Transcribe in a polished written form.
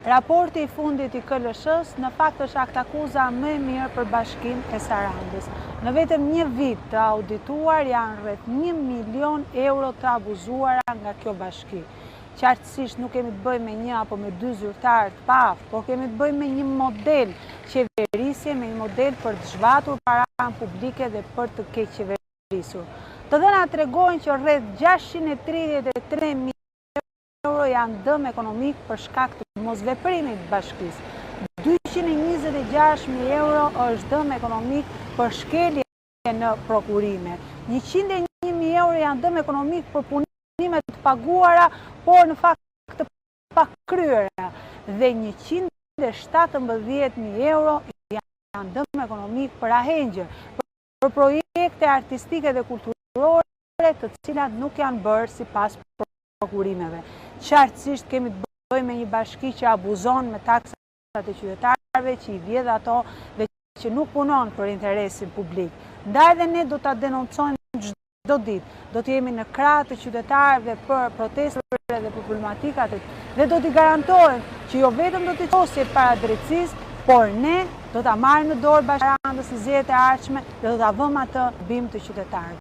Raporti I fundit I KLSH-s në fakt është aktakuza më e mirë për Bashkinë e Sarandës. Në vetëm një vit të audituar janë rreth 1 milion euro të abuzuara nga kjo bashki. Qartësisht nuk kemi të bëjmë me një apo me dy zyrtarë të paftë, por kemi të bëjmë me një model qeverisje, me një model për të zhvatur paranë publike dhe për të keq qeverisur. Të dhënat tregojnë që rreth 633.000 euro janë dëm ekonomik për shkak të mosveprimit të bashkisë. 226.000 euro është dëm ekonomik për shkelje në prokurime. 101.000 euro janë dëm ekonomik për punime të paguara, por në fakt të pakryera. Dhe 117.000 euro janë dëm ekonomik për ahengjë, për projekte artistike dhe kulturore të cilat nuk janë bërë sipas prokurimeve. Qartësisht kemi të bëjmë me një bashki që abuzon me taksat e qytetarëve, që I vjedh ato dhe që nuk punon për interesin publik. Ndaj dhe ne do ta denoncojmë çdo ditë. Do të jemi në krah të qytetarëve për protestat dhe për problematikat dhe do t'i garantojmë që jo vetëm do t'i qosje para drejtësisë, por ne do ta marrim në dorë Bashkinë e Sarandës në zgjedhjet e ardhshme dhe do ta vëmë atë në bim të qytetarëve.